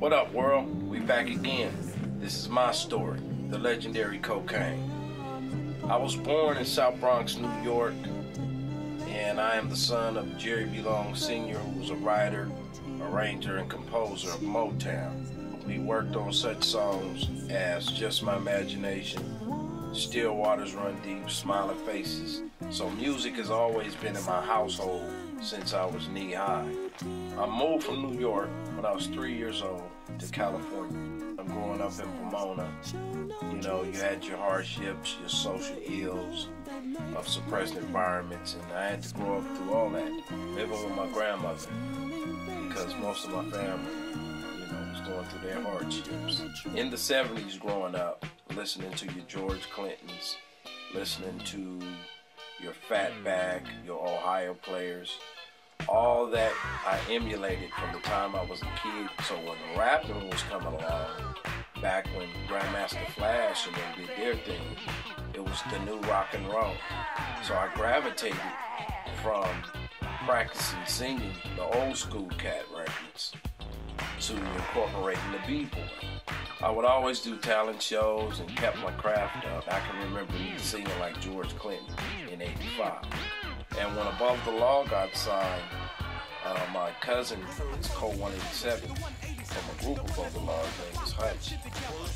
What up, world? We back again. This is my story, the legendary Kokane. I was born in South Bronx, New York, and I am the son of Jerry B. Long Sr., who was a writer, arranger, and composer of Motown. We worked on such songs as Just My Imagination, Still Waters Run Deep, Smiling Faces. So music has always been in my household since I was knee-high. I moved from New York when I was 3 years old to California. I'm growing up in Pomona. You know, you had your hardships, your social ills of suppressed environments, and I had to grow up through all that, living with my grandmother, because most of my family, you know, was going through their hardships. In the 70s growing up, listening to your George Clintons, listening to your Fatback, your Ohio players, all that I emulated from the time I was a kid. So when rapping was coming along, back when Grandmaster Flash and them did their thing, it was the new rock and roll. So I gravitated from practicing singing the old school cat records to incorporating the b-boy. I would always do talent shows and kept my craft up. I can remember me singing like George Clinton in '85. And when Above the Law got signed, my cousin is Code 187 from a group Above the Law, his name is Hutch.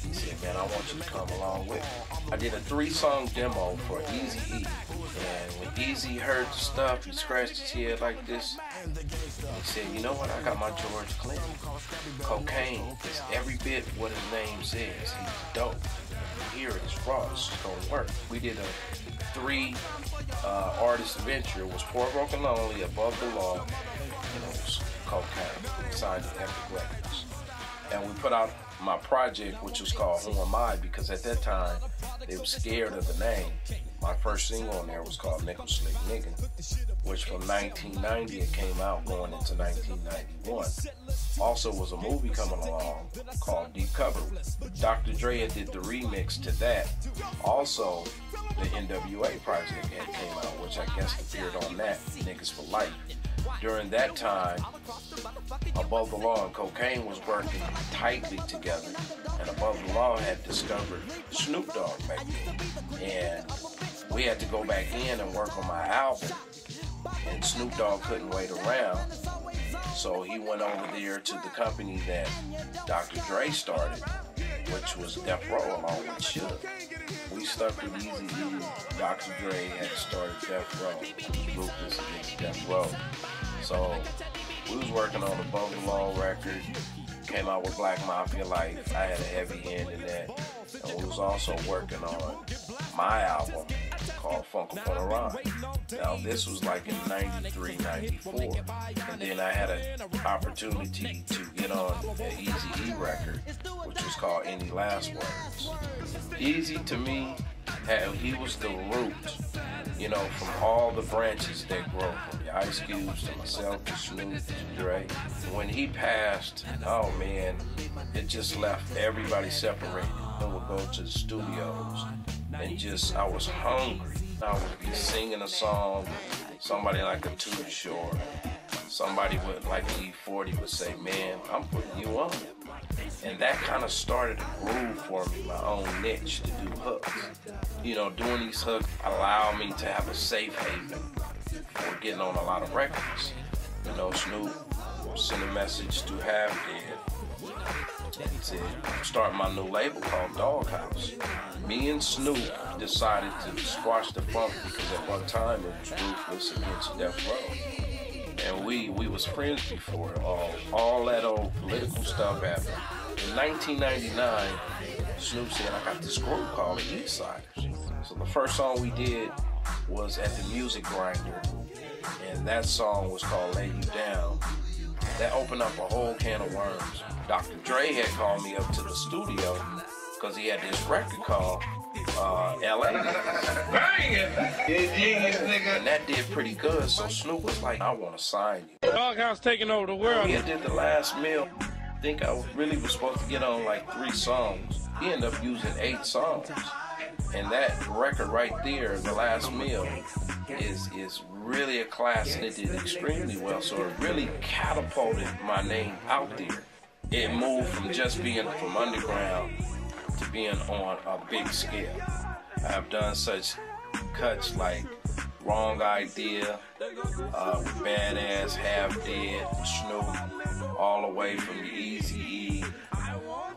He said, man, I want you to come along with me. I did a 3-song demo for Eazy-E. And when Eazy heard the stuff, he scratched his head like this. And he said, you know what, I got my George Clinton. Kokane is every bit what his name says. He's dope. You hear it, it's raw, it's gonna work. We did a 3-artist venture. It was Poor Broken Lonely, Above the Law, and it was Kokane. Signed to Epic Records. And we put out my project, which was called Who Am I, because at that time, they were scared of the name. My first single on there was called Nickel Slick Nigga, which from 1990 it came out going into 1991. Also was a movie coming along called Deep Cover. Dr. Dre did the remix to that. Also, the NWA project had came out, which I guess appeared on that, Niggas for Life. During that time, Above the Law and Kokane was working tightly together, and Above the Law had discovered Snoop Dogg back then. And we had to go back in and work on my album, and Snoop Dogg couldn't wait around, so he went over there to the company that Dr. Dre started, which was Death Row along with Suge. We stuck with Eazy-E. Dr. Dre had started Death Row, Ruthless against Death Row. So we was working on Above the Law record, came out with Black Mafia Life. I had a heavy hand in that. And we was also working on my album called Funk Upon a Rhyme. Now this was like in 93, 94. And then I had an opportunity to get on an Eazy-E record, which was called Any Last Words. Eazy to me, he was the root, you know, from all the branches that grow, from the Ice Cubes to myself to Snoop to Dre. When he passed, oh man, it just left everybody separated. And would go to the studios and just, I was hungry. I would be singing a song, somebody like a Too Short, somebody with like E40 would say, man, I'm putting you on. And that kind of started a groove for me, my own niche to do hooks. You know, doing these hooks allowed me to have a safe haven for getting on a lot of records. You know, Snoop sent a message to Half Dead, and he said, I'm starting my new label called Doghouse. Me and Snoop decided to squash the funk because at one time it was Ruthless against Death Row. And we was friends before all that old political stuff happened. In 1999, Snoop said, I got this group called the Eastsiders. So the first song we did was at the Music Grinder, and that song was called Lay You Down. That opened up a whole can of worms. Dr. Dre had called me up to the studio because he had this record called LA. Bang it! Genius, nigga. And that did pretty good, so Snoop was like, I want to sign you. Doghouse taking over the world. He did The Last Meal. I think I really was supposed to get on like 3 songs. He ended up using 8 songs. And that record right there, The Last Meal, is really a classic. It did extremely well, so it really catapulted my name out there. it moved from just being from underground to being on a big scale. I have done such cuts like Wrong Idea, with Badass, Half Dead, Snoop, all the way from the Eazy-E,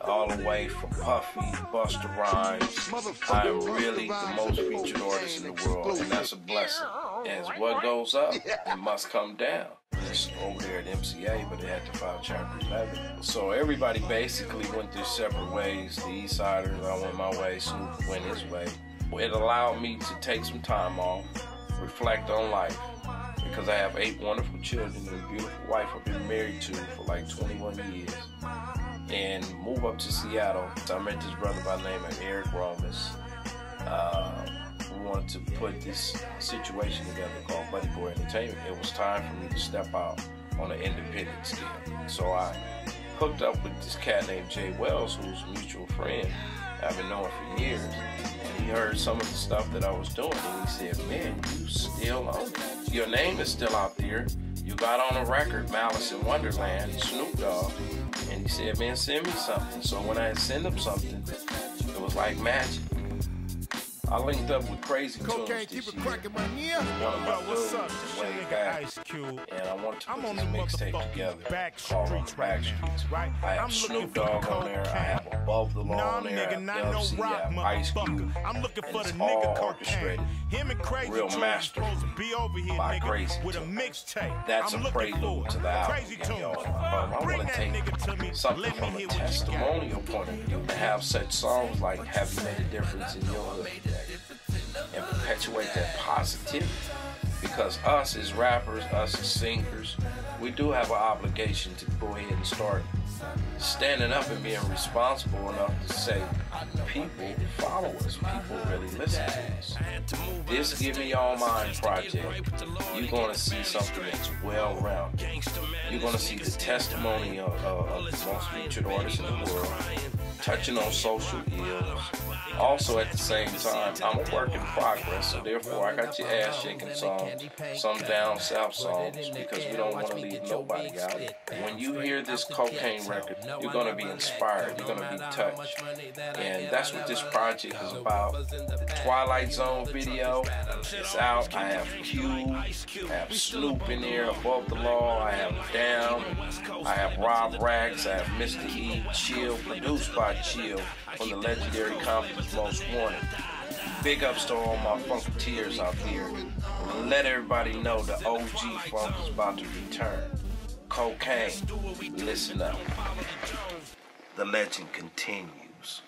all the way from Puffy, Busta Rhymes. I am really the most featured artist in the world, and that's a blessing. As what goes up, it must come down. It's over there at MCA, but they had to file Chapter 11. So everybody basically went their separate ways. The East Siders, I went my way, Snoop went his way. It allowed me to take some time off, reflect on life, because I have 8 wonderful children and a beautiful wife I've been married to for like 21 years, and move up to Seattle. So I met this brother by the name of Eric Romas. We wanted to put this situation together called Buddy Boy Entertainment. It was time for me to step out on an independent scale. So I hooked up with this cat named Jay Wells, who's a mutual friend I've been knowing for years. And he heard some of the stuff that I was doing, and he said, "Man, you still on it. Your name is still out there. You got on a record, Malice in Wonderland, Snoop Dogg." And he said, "Man, send me something." So when I sent him something, it was like magic. I linked up with Crazy Tunes this year. One of my dudes way back, and I wanted to put this mixtape together called On the Back Streets. I have Snoop Dogg on there, I have Above the Law on there, I have LC, I have Ice Cube, and it's all orchestrated. Real master by Crazy Tunes. That's a prelude to the album, y'all. I want to take something from a testimonial point of view and have such songs like "Have You Made a Difference in Your Hood?" and perpetuate that positivity, because us as rappers, us as singers, we do have an obligation to go ahead and start standing up and being responsible enough to say, people follow us, people really listen to us. This Give Me All Mine project, you're going to see something that's well-rounded. You're going to see the testimony of the most featured artists in the world, touching on social ills. Also, at the same time, I'm a work in progress, so therefore I got your ass shaking songs, some down south songs, because we don't want to leave nobody out. When you hear this Kokane record, you're going to be inspired, you're going to be touched, and that's what this project is about. The Twilight Zone video, it's out. I have Q, I have Snoop in there, Above the Law, I have Down, I have Rob Rax, I have Mr. E, Chill, produced by Chill, from the legendary Company's Most Wanted. Big ups to all my funketeers out there. Let everybody know the OG funk is about to return. Kokane, listen up. The legend continues.